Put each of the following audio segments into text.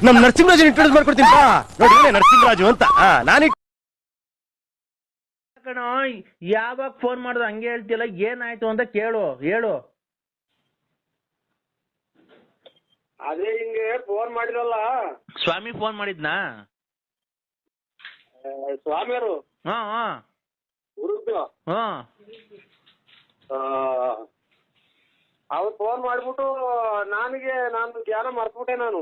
ನಮ್ ನರಸಿಂಹರಾಜ್ ಇಂಟ್ರೊಡ್ಯೂಸ್ ಮಾಡ್ಕೊಡ್ತೀನಿ ಬಾ. ನೋಡಿ ನರಸಿಂಹರಾಜು ಅಂತ ನಾನು ಕಣ. ಯಾವಾಗ ಫೋನ್ ಮಾಡಿದ್ರು ಹಂಗೆ ಹೇಳ್ತಿಲ್ಲ, ಏನಾಯ್ತು ಅಂತ ಹೇಳು. ಅದೇ ಹಿಂಗೆ ಫೋನ್ ಮಾಡಿರಲ್ಲ. ಸ್ವಾಮಿ ಫೋನ್ ಮಾಡಿದ್ನಾ? ಸ್ವಾಮಿಯರು ಹಾ ಹುಡುಗ ಅವ್ರು ಫೋನ್ ಮಾಡ್ಬಿಟ್ಟು ನಾನು ಜ್ಞಾನ ಮರ್ತ್ಬಿಟ್ಟೆ. ನಾನು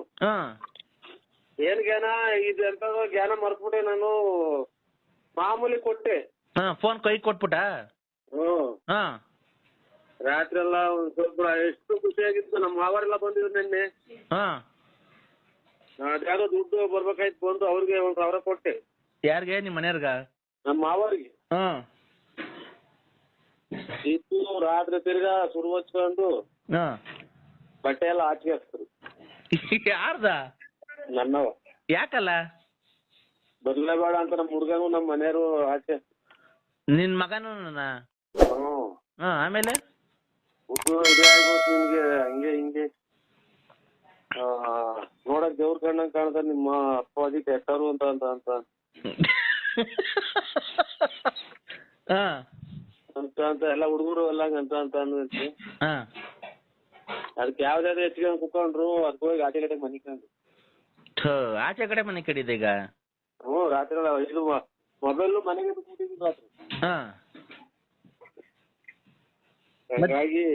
ಏನ್ ಜ್ಞಾನ ಇದು ಎಂತ ಜ್ಞಾನ ಮರ್ತ್ಬಿಟ್ಟೆ. ನಾನು ಮಾಮೂಲಿ ಕೊಟ್ಟೆ. ಫೋನ್ ಕೈ ಕೊಟ್ಬಿಟ್ಟ. ರಾತ್ರಿ ಎಲ್ಲ ಒಂದ್ ಸ್ವಲ್ಪ ಎಷ್ಟು ಖುಷಿಯಾಗಿತ್ತು. ನಮ್ಮ ಮಾವರೆಲ್ಲ ಬಂದಿದ್ರು ನಿನ್ನೆ. ಅದ್ಯಾವುದೋ ದುಡ್ಡು ಬರ್ಬೇಕಾಯ್ತು, ಬಂದು ಅವ್ರಿಗೆ 1,000 ಕೊಟ್ಟೆ. ಯಾರಿಗೆ? ನಿಮ್ ಮನೆಯವ್ರಗ? ನಮ್ಮ ಮಾವರಿಗೆ. ಇತ್ತು ರಾತ್ರಿ ತಿರ್ಗಾ ಸುರು ಹಚ್ಕೊಂಡು ಬಟ್ಟೆ ಎಲ್ಲ ಆಚೆ ಹಾಕ್ತರು. ಯಾರ್ದ? ನನ್ನವ. ಯಾಕಲ್ಲ? ಬರ್ಲೇಬೇಡ ಅಂತ ನಮ್ಮ ಹುಡ್ಗನು ನಮ್ಮ ಮನೆಯವರು ಆಚೆ. ನಿನ್ ಮಗನು? ಆಮೇಲೆ ಇದೇ ಆಗ್ಬೋದು ನಿನ್ಗೆ ಹಂಗೆ ಹಿಂಗೆ. ನೋಡಕ್ ದೇವ್ರ ಕಣ್ಣಂಗ್ ಕಾಣ್ತಾರೆ ನಿಮ್ಮ ಅಪ್ಪಾಜಿ ಕೆಟ್ಟರು ಅಂತ ಅಂತ ಅಂತ ಅಂತ ಅಂತ ಎಲ್ಲ ಹುಡುಗರು ಎಲ್ಲ ಅಂತ ಅಂತ ಅನ್ನೋದಕ್ಕೆ ಅದಕ್ಕೆ ಯಾವ್ದಾದ್ರು ಹೆಚ್ಚಿಗೆ ಕುತ್ಕೊಂಡ್ರು ಅದಕ್ಕೆ ಹೋಗಿ ಆಚೆ ಕಡೆ ಮನೆ ಕಂಡು. ಆಚೆ ಕಡೆ ಮನೆ ಕಡಿದೆ ಈಗ. ರಾತ್ರಿ ಇದು ಮೊಬೈಲ್ ಮನೆಗೆ ಬಿಟ್ಟಿದ್ದೀನಿ ರಾತ್ರಿ. ಹಾಗಾಗಿ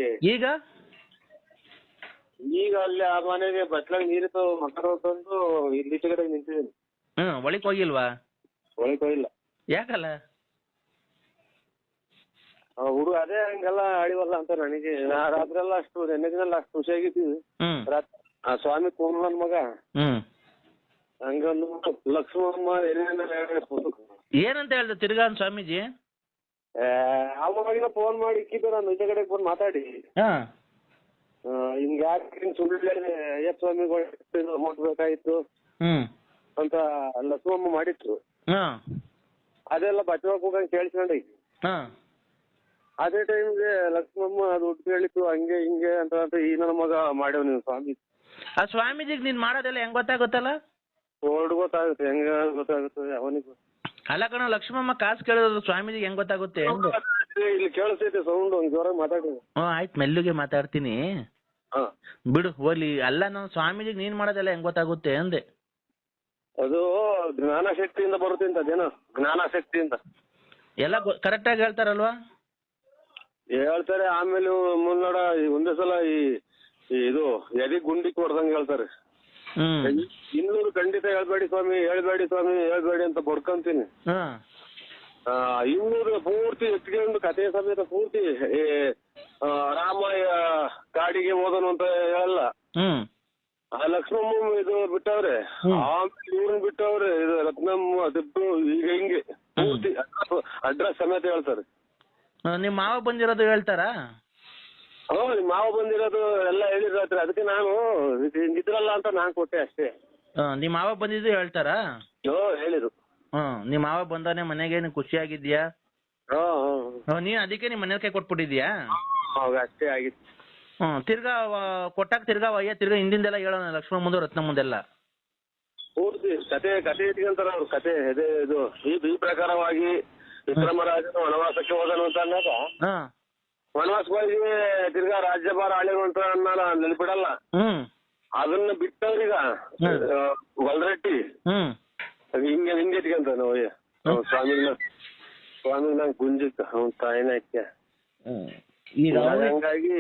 ಈಗ ಅಲ್ಲಿ ಆ ಮನೆಗೆ ಬಟ್ಲಾಗ ನೀರಿತ್ತು ಮಕ್ಕಳು ತಂದು ಇಲ್ಲಿ ಈಚೆ ಕಡೆ ನಿಂತಿದ್ದೀನಿ. ಒಳಕ್ ಹೋಗಿಲ್ವಾ? ಒಳಗೆ ಹೋಗಿಲ್ಲ. ಯಾಕಲ್ಲ? ಹುಡುಗ ಅದೇ ಹಂಗೆಲ್ಲ ಆಡಿವಲ್ಲ ಅಂತ ನನಗೆ. ರಾತ್ರಿ ಎಲ್ಲ ಅಷ್ಟು ನೆನ್ನೆ ದಿನ ಅಷ್ಟು ಖುಷಿಯಾಗಿದ್ದೀವಿ. ಆ ಸ್ವಾಮಿ ಕೋನ್ ನನ್ ಮಗ ಹಂಗಂದು ಲಕ್ಷ್ಮಮ್ಮ ಏನಂತ ಹೇಳ್ದ ತಿರ್ಗಾ ಸ್ವಾಮೀಜಿ? ಅವಾಗಿನ ಫೋನ್ ಮಾಡಿ ಇಕ್ಕಿದ್ದು ನಾನು ಈಚೆ ಕಡೆ ಫೋನ್ ಮಾತಾಡಿ ಹಿಂಗ ಯಾಕೆ ಸುಳ್ಳು ಅಯ್ಯಪ್ಪ ಸ್ವಾಮಿಗಳು ಅಮೌಂಟ್ ಬೇಕಾಯ್ತು ಅಂತ ಲಕ್ಷ್ಮಮ್ಮ ಮಾಡಿತ್ತು. ಅದೆಲ್ಲ ಬಚ್ಚವಾಗ ಹೋಗಂಗ್ ಕೇಳಿಸ್ಕೊಂಡೈತಿ. ಅದೇ ಟೈಮ್ಗೆ ಲಕ್ಷ್ಮಮ್ಮ ದುಡ್ಡು ಹೇಳಿತ್ತು ಹಂಗೆ ಹಿಂಗೆ ಅಂತ ಈ ನನ್ನ ಮಗ ಮಾಡ್ಯವ್ ನೀವು ಸ್ವಾಮಿ. ಆ ಸ್ವಾಮೀಜಿಗೆ ನೀನ್ ಮಾಡೋದೆಲ್ಲ ಹೆಂಗ್ ಗೊತ್ತಾಗುತ್ತಲ್ಲ? ಗೊತ್ತಾಗುತ್ತೆ ಹೆಂಗ ಗೊತ್ತಾಗುತ್ತೆ ಅವನಿಗೆ. ಅಲ್ಲ ಕಣ, ಲಕ್ಷ್ಮಮ್ಮ ಕಾಸು ಕೇಳೋದು ಸ್ವಾಮೀಜಿಗೆ ಹೆಂಗ್ ಗೊತ್ತಾಗುತ್ತೆ? ಇಲ್ಲಿ ಕೇಳಿಸ್ತೈತೆ ಸೌಂಡ್ ಜೋರಾಗಿ ಮಾತಾಡಿ. ಆಯ್ತು, ಮೆಲ್ಲುಗೆ ಮಾತಾಡ್ತೀನಿ ಬಿಡು ಹೋಗ್ಲಿ. ಅಲ್ಲ ನಾನು ಸ್ವಾಮೀಜಿಗೆ ನೀನ್ ಮಾಡೋದೆಲ್ಲ ಹೆಂಗ್ ಗೊತ್ತಾಗುತ್ತೆ ಅಂದೆ. ಅದು ಜ್ಞಾನಶಕ್ತಿಯಿಂದ ಬರುತ್ತೆ ಅಂತ. ಅದೇನೋ ಜ್ಞಾನಶಕ್ತಿಯಿಂದ ಎಲ್ಲ ಕರೆಕ್ಟ್ ಆಗಿ ಹೇಳ್ತಾರಲ್ವಾ? ಹೇಳ್ತಾರೆ. ಆಮೇಲೆ ಮುನ್ನೋಡ ಒಂದೇ ಸಲ ಇದು ಎದಿ ಗುಂಡಿ ಕೊಡ್ದಂಗೆ ಹೇಳ್ತಾರೆ. 200 ಖಂಡಿತ ಹೇಳ್ಬೇಡಿ ಸ್ವಾಮಿ ಹೇಳ್ಬೇಡಿ ಅಂತ ಬಡ್ಕೊಂತೀನಿ. 200 ಪೂರ್ತಿ ಎತ್ಕೊಂಡು ಕಥೆ ಸಮೇತ ಪೂರ್ತಿ ರಾಮ ಕಾಡಿಗೆ ಹೋದನು ಅಂತ ಹೇಳಲ್ಲ. ಆ ಲಕ್ಷ್ಮಮ್ಮ ಇದು ಬಿಟ್ಟವ್ರೆ, ಆಮೇಲೆ ಇವ್ರನ್ನ ಬಿಟ್ಟವ್ರೆ, ಇದು ರತ್ನಮ್ಮ ತಿಪ್ಪು ಈಗ ಹಿಂಗೆ ಪೂರ್ತಿ ಅಡ್ರೆಸ್ ಸಮೇತ ಹೇಳ್ತಾರೆ. ನಿಮ್ ಮಾವ ಬಂದಿರೋದು ಹೇಳ್ತಾರಾ? ನಿಮ್ ಮಾವ ಬಂದಿರೋದು ಎಲ್ಲ ಹೇಳಿದ್ರಾತ್ರಿ. ಅದಕ್ಕೆ ನಾನು ಇದ್ರಲ್ಲ ಅಂತ ನಾನ್ ಕೊಟ್ಟೆ ಅಷ್ಟೇ. ನಿಮ್ ಮಾವ ಬಂದಿದ್ದು ಹೇಳ್ತಾರಾ? ಹೇಳಿದ್ರು. ನಿಮ್ ಮಾವ ಬಂದವನೇ ಮನೆಗೆ ಖುಷಿಯಾಗಿದ್ಯಾ? ನೀನ್ ಅದಕ್ಕೆ ನಿಮ್ ಮನೆಯವ್ರ ಕೈ ಕೊಟ್ಬಿಟ್ಟಿದ್ಯಾ? ಅಷ್ಟೇ ಆಗಿತ್ತು. ತಿರ್ಗಾ ಕೊಟ್ಟಾಗ ತಿರ್ಗಾ ಹಿಂದಿಂದೆಲ್ಲ ಹೇಳೋಣ, ಲಕ್ಷ್ಮಣ ಮುಂದೆ ರತ್ನ ಮುಂದೆಲ್ಲ ಪೂರ್ತಿ ಕತೆ ಇಟ್ಕೊಂತಾರ ಅವ್ರು. ಕತೆ ಇದು ಈ ಪ್ರಕಾರವಾಗಿ ವಿಕ್ರಮರಾಜನು ವನವಾಸಕ್ಕೆ ಹೋದನು ಅಂತ ಅಂದಾಗ ವನವಾಸಕ್ಕೆ ಹೋಗಿ ತಿರ್ಗಾ ರಾಜ್ಯಭಾರ ಆಳಿರು ಅಂತ ನೆನ್ಪಿಡಲ್ಲ. ಅದನ್ನ ಬಿಟ್ಟವ್ರೀಗ ಗೊಲ್ರಟ್ಟಿ ಹಿಂಗೆ ಇಟ್ಕೊಂತಾನ ಸ್ವಾಮಿ ನಂಗೆ ಗುಂಜಿಕ್ಕ ಅವ್ನ ತಾಯಿನ ಇಕ್ಕೆ. ಹಂಗಾಗಿ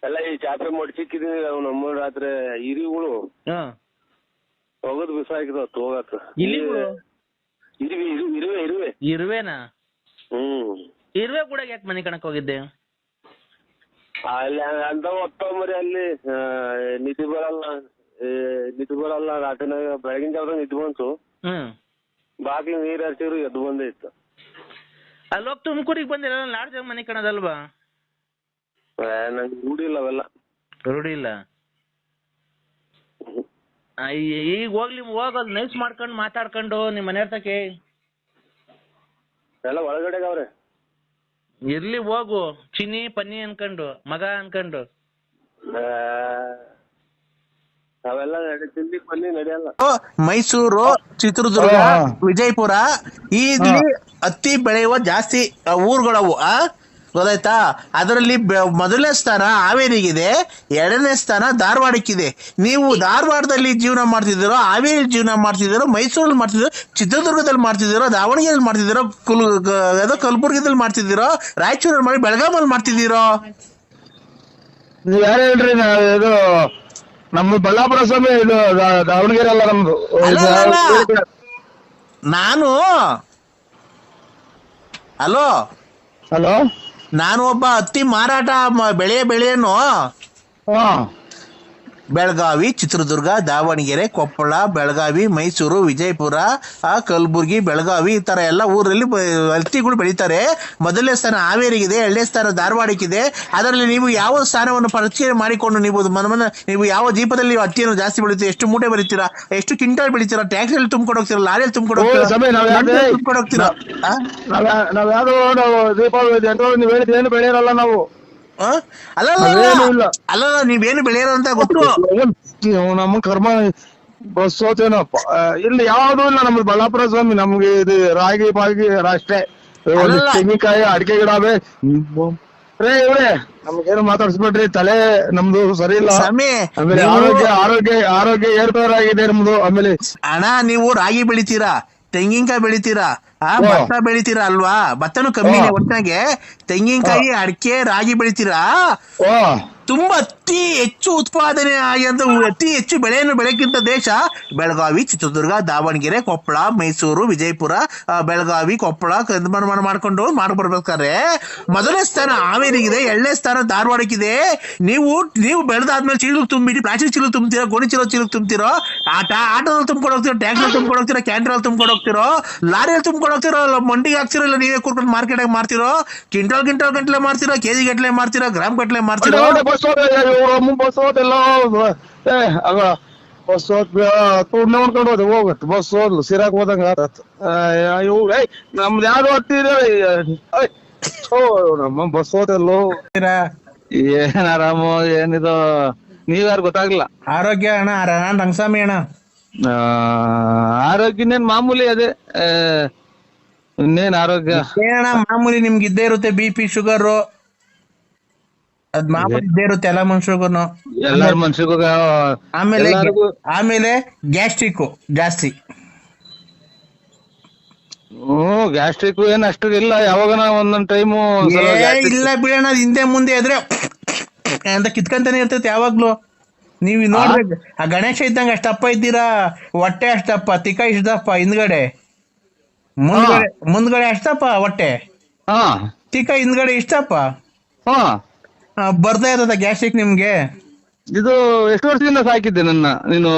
ಎಲ್ಲ ಈ ಚಾತ್ರೆ ಮಡ್ಚಿಕ್ಕಿದೀನಿ. ನಮ್ಮ ರಾತ್ರಿ ಹಿರಿಗಳು ಹೋಗೋದು ಬಿಸಾಕಿದ ಹೋಗಕ್ಕ. ಇರುವೆನಾ? ಇರುವೆ ಕೂಡ ಯಾಕೆ ಮನೆ ಕಣಕ್ ಹೋಗಿದ್ದೆ? ಅಲ್ಲಿ ಅಂತ ಹೊತ್ತಂಬರಿ ಅಲ್ಲಿ ನಿಧಿ ಬರಲ್ಲ ರಾತ್ರಿನಾಗ. ಬೆಳಗಿನ ಜಾವದಾಗ ನಿದ್ದೆ ಬಂತು, ಬಾಗ್ಲಿ ನೀರ್ ಹರಿಸಿದ್ರು ಎದ್ದು ಬಂದೇ ಇತ್ತು. ಅಲ್ಲೋಗ್ ತುಮಕೂರಿಗೆ ಬಂದಿರ ಲಾಡ್ಜ್ ಮನೆ ಕಣದಲ್ವಾ? ನಂಗೆ ರೂಢಿ ಇಲ್ಲ ಅವೆಲ್ಲ. ರೂಢಿ ಇಲ್ಲ? ಈಗ ಹೋಗೋದು ನೈಸ್ ಮಾಡ್ಕೊಂಡು ಮಾತಾಡ್ಕೊಂಡು ನಿಮ್ ಮನೆ ತಕೆ ಎಲ್ಲ ಒಳಗಡೆ ಅವ್ರೆ. ಇರ್ಲಿ ಹೋಗು, ಚಿನ್ನಿ ಪನ್ನಿ ಅನ್ಕೊಂಡು ಮಗ ಅನ್ಕೊಂಡು. ಅವೆಲ್ಲ ತಿಂದಿಕ್ ಬನ್ನಿ ನಡೆಯಲ್ಲ. ಮೈಸೂರು, ಚಿತ್ರದುರ್ಗ, ವಿಜಯಪುರ ಇಲ್ಲಿ ಹತ್ತಿ ಬೆಳೆಯುವ ಜಾಸ್ತಿ ಊರುಗಳವು. ಗೊತ್ತಾಯ್ತಾ? ಅದರಲ್ಲಿ ಮೊದಲನೇ ಸ್ಥಾನ ಹಾವೇರಿಗಿದೆ, ಎರಡನೇ ಸ್ಥಾನ ಧಾರವಾಡಕ್ಕಿದೆ. ನೀವು ಧಾರವಾಡದಲ್ಲಿ ಜೀವನ ಮಾಡ್ತಿದ್ದೀರೋ, ಹಾವೇರಿ ಜೀವನ ಮಾಡ್ತಿದ್ದೀರೋ, ಮೈಸೂರಲ್ಲಿ ಮಾಡ್ತಿದ್ದೀರೋ, ಚಿತ್ರದುರ್ಗದಲ್ಲಿ ಮಾಡ್ತಿದ್ದೀರೋ, ದಾವಣಗೆರೆಯಲ್ಲಿ ಮಾಡ್ತಿದ್ದೀರೋ, ಕಲಬುರ್ಗಿದಲ್ಲಿ ಮಾಡ್ತಿದ್ದೀರೋ, ರಾಯಚೂರಲ್ಲಿ ಮಾಡಿ, ಬೆಳಗಾಮಲ್ಲಿ ಮಾಡ್ತಿದ್ದೀರೋ? ನೀವ್ ಯಾರು ಹೇಳ್ರಿ? ಇದು ನಮ್ಮ ಬಳ್ಳಾಪುರ ಸ್ವಾಮಿ, ಇದು ದಾವಣಗೆರೆ ಅಲ್ಲ ನಮ್ದು. ನಾನು ಹಲೋ, ನಾನು ಒಬ್ಬ ಹತ್ತಿ ಮಾರಾಟ ಬೆಳೆಯನ್ನು ಬೆಳಗಾವಿ, ಚಿತ್ರದುರ್ಗ, ದಾವಣಗೆರೆ, ಕೊಪ್ಪಳ, ಬೆಳಗಾವಿ, ಮೈಸೂರು, ವಿಜಯಪುರ, ಕಲಬುರ್ಗಿ, ಬೆಳಗಾವಿ ಈ ತರ ಎಲ್ಲ ಊರಲ್ಲಿ ಹತ್ತಿಗಳು ಬೆಳೀತಾರೆ. ಮೊದಲನೇ ಸ್ಥಾನ ಹಾವೇರಿಗಿದೆ, ಎರಡನೇ ಸ್ಥಾನ ಧಾರವಾಡಕ್ಕಿದೆ. ಅದರಲ್ಲಿ ನೀವು ಯಾವ ಸ್ಥಾನವನ್ನು ಪರಿಚಯ ಮಾಡಿಕೊಂಡು ನೀವು ಯಾವ ದೀಪದಲ್ಲಿ ನೀವು ಹತ್ತಿಯನ್ನು ಜಾಸ್ತಿ ಬೆಳೀತೀರಾ, ಎಷ್ಟು ಮೂಟೆ ಬೆಳಿತೀರಾ, ಎಷ್ಟು ಕ್ವಿಂಟಲ್ ಬೆಳಿತೀರಾ, ಟ್ಯಾಕ್ಸಿಯಲ್ಲಿ ತುಂಬಿಕೊಂಡು ಹೋಗ್ತೀರಾ, ಲಾರಿಯಲ್ಲಿ ತುಂಬಿಕೊಂಡು ಹೋಗ್ತೀರಾ? ನಾವ್ ಯಾವ್ದು ದೀಪಾವಳಿ ನೀವ್ ಹೇಳಿದ್ ಏನು ಬೆಳೆಯಲ್ಲ ನಾವು. ಅಲ್ಲ ನೀವೇನು ಬೆಳೆಯೋರು ಅಂತ ಗೊತ್ತು. ನಮ್ಮ ಕರ್ಮ ಬಸ್ ಹೋತೇನಪ್ಪ. ಇಲ್ಲಿ ಯಾವ್ದು ಇಲ್ಲ ನಮ್ದು ಬಳ್ಳಾಪುರ ಸ್ವಾಮಿ. ನಮ್ಗೆ ಇದು ರಾಗಿ ಪಾಗಿ ಅಷ್ಟೇ. ತೆಂಗಿನಕಾಯಿ, ಅಡಿಕೆ ಗಿಡ ಅವೇ. ಇವ್ರೆ ನಮ್ಗೇನು ಮಾತಾಡ್ಸ್ಬೇಡ್ರಿ, ತಲೆ ನಮ್ದು ಸರಿ ಇಲ್ಲ. ಆಮೇಲೆ ಆರೋಗ್ಯ ಏರ್ಪೇರಾಗಿದೆ ನಮ್ದು. ಆಮೇಲೆ ಅಣ್ಣ, ನೀವು ರಾಗಿ ಬೆಳಿತೀರಾ, ತೆಂಗಿನಕಾಯಿ ಬೆಳಿತೀರಾ, ಭತ್ತ ಬೆಳಿತೀರಾ ಅಲ್ವಾ? ಭತ್ತನು ಕಮ್ಮಿನೇ ಒಟ್ಟಾಗೆ. ತೆಂಗಿನಕಾಯಿ, ಅಡಿಕೆ, ರಾಗಿ ಬೆಳಿತೀರಾ. ತುಂಬಾ ಅತಿ ಹೆಚ್ಚು ಉತ್ಪಾದನೆ ಅತಿ ಹೆಚ್ಚು ಬೆಳೆಯನ್ನು ಬೆಳಕಿಂತ ದೇಶ ಬೆಳಗಾವಿ, ಚಿತ್ರದುರ್ಗ, ದಾವಣಗೆರೆ, ಕೊಪ್ಪಳ, ಮೈಸೂರು, ವಿಜಯಪುರ, ಬೆಳಗಾವಿ, ಕೊಪ್ಪಳ ಮಾಡ್ಕೊಂಡು ಮಾಡ್ಬರ್ಬೇಕಾದ್ರೆ ಮೊದಲನೇ ಸ್ಥಾನ ಹಾವೇರಿಗಿದೆ, ಎರಡನೇ ಸ್ಥಾನ ಧಾರವಾಡಕ್ಕಿದೆ. ನೀವು ಬೆಳೆದಾದ್ಮೇಲೆ ಚೀಲಕ್ಕೆ ತುಂಬಿಡಿ, ಪ್ಲಾಸ್ಟಿಕ್ ಚೀಲಕ್ಕೆ ತುಂಬ್ತೀರೋ, ಗೋಣಿ ಚೀಲಕ್ಕೆ ತುಂಬ್ತಿರೋ, ಆಟೋದಲ್ಲಿ ತುಂಬ್ಕೊಂಡು ಹೋಗ್ತಿರೋ, ಟ್ಯಾಕ್ಸಿಯಲ್ಲಿ ತುಂಬ್ಕೊಂಡು ಹೋಗ್ತಿರೋ, ಕ್ಯಾಂಟ್ರಲ್ಲಿ ತುಂಬ್ಕೊಂಡು ಹೋಗ್ತಿರೋ, ಲಾರಿಯಲ್ಲಿ ತುಂಬ್ಕೊಂಡು ಹೋಗ್ತಿರೋ, ಮಂಡಿಗೆ ಹಾಕ್ತಿರೋ, ಇಲ್ಲ ನೀವೇ ಕೂರ್ಕೊಂಡು ಮಾರ್ಕೆಟ್ ಮಾಡ್ತಿರೋ, ಕ್ವಿಂಟಲ್ ಗಂಟಲೆ ಮಾಡ್ತಿರೋ, ಕೆಜಿ ಗಟ್ಟಲೆ ಮಾಡ್ತಿರೋ, ಗ್ರಾಮ್ ಗಟ್ಟಲೆ ಮಾಡ್ತಿರೋ. ಬಸ್ ಹೋದೆಲ್ಲ ಬಸ್ ನೋಡ್ಕೊಂಡು ಹೋದೆ, ಹೋಗತ್ತೆ ಬಸ್ ಹೋದ್ಲು ಸಿರಾಕ್ ಹೋದಂಗ ನಮ್ದು ಯಾವ್ದು ಹತ್ತಿರ ನಮ್ಮ ಬಸ್ ಹೋದೆಲ್ಲೋ. ಏನ್ ಆರಾಮು, ಏನಿದು ನೀವ್ಯಾರು ಗೊತ್ತಾಗ್ಲಿಲ್ಲ. ಆರೋಗ್ಯ ಅಣ್ಣ, ರಂಗಸ್ವಾಮಿ ಅಣ್ಣ. ಆರೋಗ್ಯನೇನ್ ಮಾಮೂಲಿ ಅದೇ. ಇನ್ನೇನ್ ಆರೋಗ್ಯ ಏನಣ್ಣ ಮಾಮೂಲಿ, ನಿಮ್ಗೆ ಇದ್ದೇ ಇರುತ್ತೆ BP, ಶುಗರ್, ಅದ್ ಮಾಮೂಲಿ ಇದ್ದೇ ಇರುತ್ತೆ ಎಲ್ಲ ಮನುಷ್ಯರಿಗೂ. ಎಲ್ಲಾರ ಮನುಷ್ಯರಿಗೂ. ಆಮೇಲೆ ಗ್ಯಾಸ್ಟ್ರಿಕ್ ಜಾಸ್ತಿ. ಗ್ಯಾಸ್ಟ್ರಿಕ್ ಏನ್ ಅಷ್ಟು ಇಲ್ಲ, ಯಾವಾಗ ಒಂದೊಂದ್ ಟೈಮು ಇಲ್ಲ ಬಿಡೋಣ, ಹಿಂದೆ ಮುಂದೆ ಇದ್ರೆ ಅಂತ ಕಿತ್ಕೊಂತಾನೆ ಇರ್ತೈತೆ ಯಾವಾಗ್ಲೂ. ನೀವ್ ನೋಡ್ಬೇಕು, ಆ ಗಣೇಶ ಇದ್ದಂಗ ಅಷ್ಟಪ್ಪ ಇದ್ದೀರಾ, ಹೊಟ್ಟೆ ಅಷ್ಟಪ್ಪ, ತಿಕ್ಕ ಇಷ್ಟಪ್ಪ, ಹಿಂದ್ಗಡೆ ಮುಂದ್ಗಡೆ ಅಷ್ಟಪ್ಪ ಹೊಟ್ಟೆ, ತಿಕ್ಕ ಹಿಂದ್ಗಡೆ ಇಷ್ಟಪ್ಪ. ಬರ್ತಾ ಇರ್ತದ ಗ್ಯಾಸ್ಟ್ರಿಕ್ ನಿಮ್ಗೆ. ಇದು ಎಷ್ಟು ವರ್ಷದಿಂದ ಸಾಕಿದ್ದೆ ನನ್ನ ನೀನು?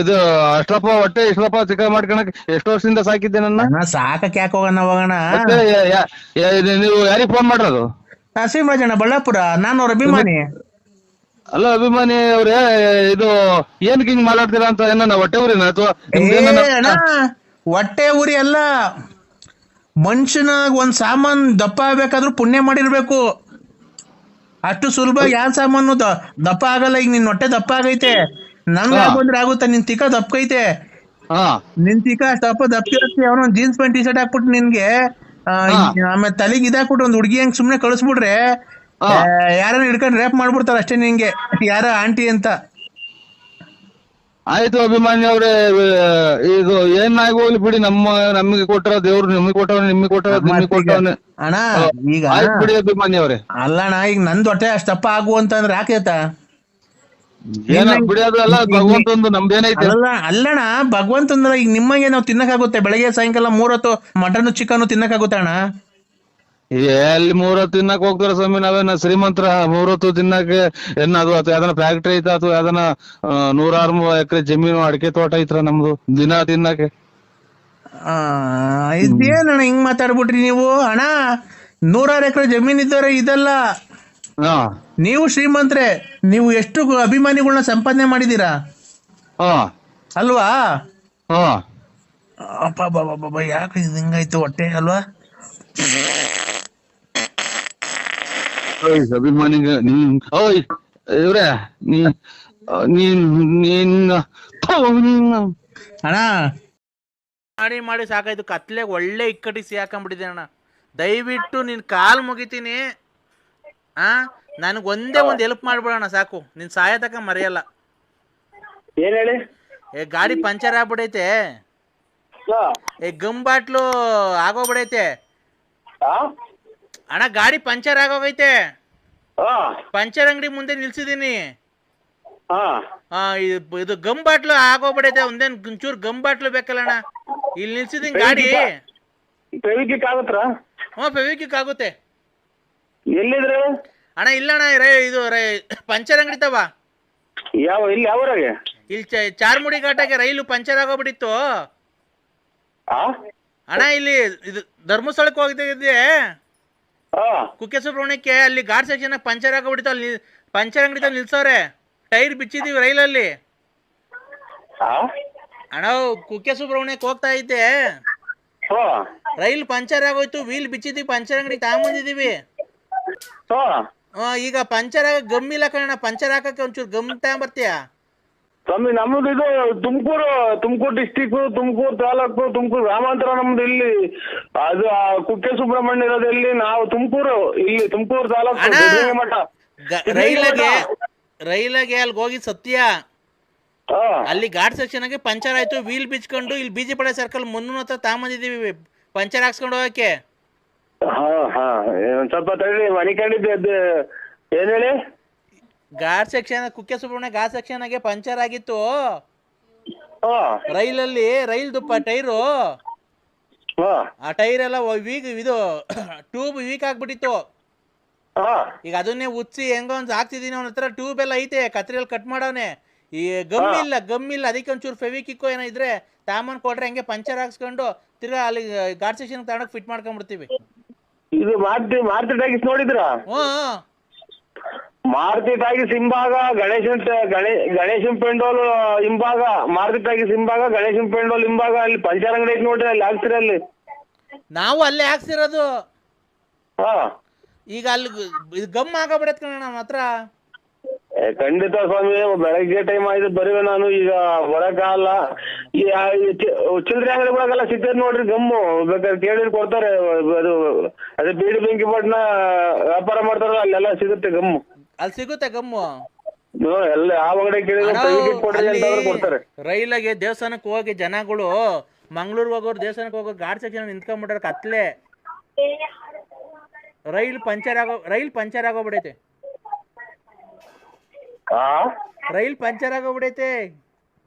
ಇದು ಅಷ್ಟಪ್ಪ ಹೊಟ್ಟೆ, ಇಷ್ಟಪ್ಪ ಚಿಕ್ಕ ಮಾಡ್ಕೊಳಕ್ ಎಷ್ಟು ವರ್ಷದಿಂದ ಸಾಕಿದ್ದೆ ನನ್ನ? ಸಾಕಕ್ಕೆ ಯಾಕೆ ಹೋಗೋಣ. ನೀವು ಯಾರಿಗೆ ಫೋನ್ ಮಾಡೋದು? ನರಸಿಂಹರಾಜಣ್ಣ, ಬಳ್ಳಾಪುರ. ನಾನು ಅವ್ರ ಅಭಿಮಾನಿ. ಅಲ್ಲ ಅಭಿಮಾನಿ ಅವ್ರೆ, ಇದು ಏನಕ್ಕೆ ಹಿಂಗ್ ಮಾತಾಡ್ತೀರಾ ಅಂತ? ಏನ ಹೊಟ್ಟೆ ಊರಿನ ಅಥವಾ ಹೊಟ್ಟೆ ಉರಿ ಅಲ್ಲ, ಮನುಷ್ಯನಾಗ ಒಂದ್ ಸಾಮಾನ್ ದಪ್ಪ ಆಗ್ಬೇಕಾದ್ರೂ ಪುಣ್ಯ ಮಾಡಿರ್ಬೇಕು. ಅಷ್ಟು ಸುಲಭ ಯಾವ ಸಾಮಾನು ದಪ್ಪ ಆಗಲ್ಲ. ಈಗ ನಿನ್ ಹೊಟ್ಟೆ ದಪ್ಪ ಆಗೈತೆ, ನನ್ಗೆ ಆಗೋದ್ರೆ ಆಗುತ್ತ. ನಿನ್ ತಿಕ್ಕ ದಪ್ಪಕೈತೆ, ನಿನ್ ತಿಕ್ಕ ದಪ್ಪ ದಪ್ಪಿರತ್ತೆ. ಅವನ ಜೀನ್ಸ್ ಪ್ಯಾಂಟ್ ಟಿ ಶರ್ಟ್ ಹಾಕ್ಬಿಟ್ಟು ನಿನ್ಗೆ ಆಮೇಲೆ ತಲೆಗೆ ಇದಾಕ್ಬಿಟ್ಟು ಒಂದ್ ಹುಡುಗಿ ಹಂಗ್ ಸುಮ್ನೆ ಕಳಿಸ್ಬಿಡ್ರೆ ಯಾರನ್ನ ಹಿಡ್ಕೊಂಡು ರೇಪ್ ಮಾಡ್ಬಿಡ್ತಾರ ಅಷ್ಟೇ ನಿನ್ಗೆ, ಯಾರ ಆಂಟಿ ಅಂತ. ಆಯ್ತು ಅಭಿಮಾನಿ ಅವ್ರೆ, ಇದು ಏನಾಗಿ ಹೋಗ್ಲಿ ಬಿಡಿ. ನಮಗೆ ಕೊಟ್ಟರ ದೇವ್ರು ನಿಮಗೆ ಕೊಟ್ಟವ, ನಿಮಗೆ ಕೊಟ್ಟವ, ನಿಮಗೆ ಕೊಟ್ಟವನೆ ಅಣ್ಣ. ಈಗ ಬಿಡಿ ಅಭಿಮಾನಿ ಅವ್ರೆ. ಅಲ್ಲಣ್ಣ, ಈಗ ನಂದ್ ಹೊಟ್ಟೆ ಅಷ್ಟಪ್ಪ ಆಗು ಅಂತಂದ್ರೆ ಆಕೇತ ಬಿಡಿ, ಅದಲ್ಲ ಭಗವಂತಂದು ನಮ್ದೇನೈತೆ. ಅಲ್ಲಣ್ಣ, ಭಗವಂತಂದ್ರ ಈಗ ನಿಮಗೆ ನಾವು ತಿನ್ನಕ್ಕಾಗುತ್ತೆ? ಬೆಳಗ್ಗೆ ಸಾಯಂಕಾಲ 3 ಹೊತ್ತು ಮಟನ್ ಚಿಕನ್ ತಿನ್ನಕ್ಕಾಗುತ್ತೆ ಅಣ್ಣ? ಎಲ್ಲಿ 3 ಹೊತ್ತು ತಿನ್ನಕ್ ಹೋಗ್ತಾರ ಸ್ವಾಮಿ? ನಾವೇನ ಶ್ರೀಮಂತರ 3 ಹೊತ್ತು ತಿನ್ನಕ್ಕೆ? ಅದು ಯಾವ್ದನ ಫ್ಯಾಕ್ಟ್ರಿ ಐತ ಅಥವಾ ಯಾವ್ದನ 100 ಎಕರೆ ಜಮೀನು, ಅಡಿಕೆ ತೋಟ ಐತ್ರ ನಮ್ದು ದಿನ ತಿನ್ನಕ್ಕೆ? ಇದೇನಣ್ಣ ಹಿಂಗ್ ಮಾತಾಡ್ಬಿಟ್ರಿ ನೀವು? ಅಣ್ಣ, 100 ಎಕರೆ ಜಮೀನ್ ಇದ್ದಾರೆ ಇದೆಲ್ಲ. ನೀವು ಶ್ರೀಮಂತ್ರೆ, ನೀವು ಎಷ್ಟು ಅಭಿಮಾನಿಗಳನ್ನ ಸಂಪಾದನೆ ಮಾಡಿದೀರಾ ಅಲ್ವಾ? ಅಪ್ಪ ಯಾಕೆ ಹಿಂಗಾಯ್ತು ಹೊಟ್ಟೆ ಅಲ್ವಾ? ಅಭಿಮಾನಿಗ ಇವ್ರೆ, ನಿನ್ನ ಅಣ್ಣ ಮಾಡಿ ಮಾಡಿ ಸಾಕಾಯ್ತು. ಕತ್ಲೆಗೆ ಒಳ್ಳೆ ಇಕ್ಕಟ್ಟಿ ಸಿಹಾಕೊಂಡ್ಬಿಟ್ಟಿದೆ ಅಣ್ಣ. ದಯವಿಟ್ಟು ನಿನ್ ಕಾಲ್ ಮುಗಿತೀನಿ. ನನಗೆ ಒಂದೇ ಒಂದು ಹೆಲ್ಪ್ ಮಾಡ್ಬಿಡೋಣ ಸಾಕು. ನಿನ್ ಸಹಾಯ ತಕ ಮರೆಯಲ್ಲ. ಏನ್ ಹೇಳಿ? ಗಾಡಿ ಪಂಚರ್ ಆಗ್ಬಿಡೈತೆ. ಗಮ್ ಬಾಟ್ಲು ಆಗೋಗ್ಬಿಡೈತೆ ಅಣ್ಣ. ಗಾಡಿ ಪಂಚರ್ ಆಗೋಗೈತೆ. ಪಂಚರ್ ಅಂಗಡಿ ಮುಂದೆ ನಿಲ್ಸಿದೀನಿ. ಇದು ಗಮ್ ಬಾಟ್ಲು ಆಗೋಗ್ಬಿಡೈತೆ. ಒಂದೇನ್ ಒಂಚೂರು ಗಮ್ ಬಾಟ್ಲು ಬೇಕಲ್ಲ ಅಣ್ಣ. ಇಲ್ಲಿ ನಿಲ್ಸಿದೀನಿ ಗಾಡಿ. ಫೆವಿಕ್ವಿಕ್ ಆಗುತ್ತಾ? ಫೆವಿಕ್ವಿಕ್ ಆಗುತ್ತೆ. ಎಲ್ಲಿದ್ರೆ ಅಣ್ಣ? ಇಲ್ಲಣ್ಣ, ಇದು ಪಂಚರ್ ಅಂಗಡಿ ತವ. ಇಲ್ಲಿ ಯಾವರಾಗೆ? ಇಲ್ಲಿ ಚಾರ್ಮುಡಿ ಘಾಟಾಗೆ ರೈಲು ಪಂಚರ್ ಆಗೋಗ್ಬಿಟ್ಟಿತ್ತು ಅಣ್ಣ. ಇಲ್ಲಿ ಇದು ಧರ್ಮಸ್ಥಳಕ್ಕೆ ಹೋಗ್ತಿದ್ದೆ ಕುಕ್ಕೆ ಸುಬ್ರಹ್ಮಣ್ಯಕ್ಕೆ. ಅಲ್ಲಿ ಘಾಟ್ ಸೆಕ್ಷನ್ ಪಂಚರ್ ಆಗೋಗ್ಬಿಟ್ಟಿತ್ತು. ಅಲ್ಲಿ ಪಂಚರ್ ಅಂಗಡಿ ತ ನಿಲ್ಸವ್ರೆ. ಟೈರ್ ಬಿಚ್ಚಿದೀವಿ ರೈಲಲ್ಲಿ ಅಣ್ಣ. ಕುಕ್ಕೆ ಸುಬ್ರಹ್ಮಣ್ಯಕ್ಕೆ ಹೋಗ್ತಾ ಇದ್ದೆ. ರೈಲ್ ಪಂಚರ್ ಆಗೋಯ್ತು. ವೀಲ್ ಬಿಚ್ಚಿದೀವಿ. ಪಂಚರ್ ಅಂಗಡಿ ತಗೊಂಬಂದಿದೀವಿ. ಈಗ ಪಂಚರ್ ಆಗ ಗಮ್ ಇಲ್ಲ ಕಣ. ಪಂಚರ್ ಹಾಕಕ್ಕೆ ಒಂಚೂರು ಗಮ್ ತಗೊಂಬರ್ತೀಯ? ಸ್ವಾಮಿ ನಮ್ದು ಇದು ತುಮಕೂರು ಡಿಸ್ಟಿಕ್, ತುಮಕೂರು ತಾಲೂಕು, ತುಮಕೂರು ಗ್ರಾಮಾಂತರ ನಮ್ದು. ಇಲ್ಲಿ ಅದು ಕುಕ್ಕೆ ಸುಬ್ರಹ್ಮಣ್ಯ ಇರೋದು ಎಲ್ಲಿ? ನಾವು ತುಮಕೂರು, ಇಲ್ಲಿ ತುಮಕೂರು ತಾಲೂಕು ಮಠ. ರೈಲಾಗೆ ಅಲ್ಲಿ ಹೋಗಿ ಸತ್ಯ. ಅಲ್ಲಿ ಘಾಟ್ ಸೆಕ್ಷನ್ ಆಗಿ ಪಂಚರ್ ಆಯ್ತು. ವೀಲ್ ಬಿಚ್ಕೊಂಡು ಇಲ್ಲಿ ಬಿಜಿ ಪಡೆ ಸರ್ಕಲ್ ಮುನ್ನೂರ ಹತ್ರ ತಗೊಂಬಂದಿದೀವಿ ಪಂಚರ್ ಹಾಕ್ಸ್ಕೊಂಡು ಹೋಗಕ್ಕೆ. ಸ್ವಲ್ಪ ತಡಿ, ಮನಿಕೊಂಡಿದ್ದೆ. ಏನ್ ಹೇಳಿ? ಘಾಟ್ ಸೆಕ್ಷನ್, ಕುಕ್ಕೆ ಸುಬ್ರಹ್ಮಣ್ಯ ಘಾಟ್ ಸೆಕ್ಷನ್ ಆಗಿ ಪಂಚರ್ ಆಗಿತ್ತು ರೈಲಲ್ಲಿ. ರೈಲ್ದು ಟೈರು, ಆ ಟೈರ್ ಎಲ್ಲ ಇದು ಟ್ಯೂಬ್ ವೀಕ್ ಆಗ್ಬಿಟ್ಟಿತ್ತು. ಈಗ ಅದನ್ನೇ ಉಚ್ಚಿ ಹೆಂಗೋ ಒಂದು ಹಾಕ್ತಿದೀನಿ. ಅವನ ಹತ್ರ ಟ್ಯೂಬ್ ಎಲ್ಲ ಐತೆ, ಕತ್ರಿಯಲ್ಲಿ ಕಟ್ ಮಾಡವನೆ. ಈ ಗಮ್ ಇಲ್ಲ. ಅದಕ್ಕೆ ಒಂಚೂರು ಫೆವಿಕ್ವಿಕ್ ಏನೋ ಇದ್ರೆ ತಾಮನ್ ಕೊಟ್ರೆ ಹಂಗೆ ಪಂಚರ್ ಹಾಕ್ಸ್ಕೊಂಡು ತಿರ್ಗಾ ಅಲ್ಲಿ ಘಾಟ್ ಸೆಕ್ಷನ್ ತಗೊಂಡೋಗಿ ಫಿಟ್ ಮಾಡ್ಕೊಂಡ್ಬಿಡ್ತೀವಿ. ಇದು ಮಾರುತಿ ಟಾಕೀಸ್ ನೋಡಿದ್ರಾ? ಮಾರುತಿ ಟಾಕೀಸ್ ಹಿಂಭಾಗ ಗಣೇಶನ್ ಪೆಂಡೋಲ್ ಹಿಂಭಾಗ, ಮಾರುತಿ ಟಾಕೀಸ್ ಹಿಂಭಾಗ, ಗಣೇಶನ್ ಪೆಂಡೋಲ್ ಹಿಂಭಾಗ ಅಲ್ಲಿ ಪಂಚರ್ ಅಂಗಡಿ ಐತಿ ನೋಡ್ರಿ. ಅಲ್ಲಿ ಹಾಕ್ತಿರ? ಅಲ್ಲಿ ನಾವು ಅಲ್ಲೇ ಹಾಕ್ಸಿರೋದು. ಈಗ ಅಲ್ಲಿ ಗಮ್ ಆಗಬಿಡತ್ ಕಣ ನಮ್ಮ ಹತ್ರ. ಖಂಡಿತ ಸ್ವಾಮಿ, ಬೆಳಗ್ಗೆ ಟೈಮ್ ಆಯ್ತು ಬರುವೆ. ನಾನು ಈಗ ಬರಕಾಗಲ್ಲ. ಚಿಲ್ಲರೆ ಅಂಗಡಿಗಳಾಗೆಲ್ಲ ಸಿಗ್ತದೆ ನೋಡ್ರಿ ಗಮ್ಮು. ಬೇಕಾದ್ರೆ ಕೇಳಿದ್ರೆ ಕೊಡ್ತಾರೆ. ಅದು ಅದೇ ಬೀಡಿ ಬೆಂಕಿ ಪಟ್ನ ವ್ಯಾಪಾರ ಮಾಡ್ತಾರಲ್ಲ, ಅಲ್ಲೆಲ್ಲ ಸಿಗುತ್ತೆ ಗಮ್ಮು. ಅಲ್ಲಿ ಸಿಗುತ್ತೆ ಗಮ್ಮು ಎಲ್ಲ. ಯಾವ ಅಂಗಡಿ ಕೇಳಿದ್ರೆ ಕೊಡ್ತಾರೆ. ರೈಲಾಗೆ ದೇವಸ್ಥಾನಕ್ಕೆ ಹೋಗಿ ಜನಗಳು ಮಂಗ್ಳೂರ್ಗೆ ಹೋಗೋರು ದೇವಸ್ಥಾನಕ್ಕೆ ಹೋಗೋ ಘಾಟ್ ಸೆಕ್ಷನ್ ನಿಂತ್ಕೊಂಡ್ಬಿಟ್ರೆ ಕತ್ಲೆ. ರೈಲ್ ಪಂಚರ್ ಆಗೋಗ್ಬಿಡೈತೆ. ರೈಲ್ ಪಂಚರ್ ಆಗೋಗ್ಬಿಡೈತೆ.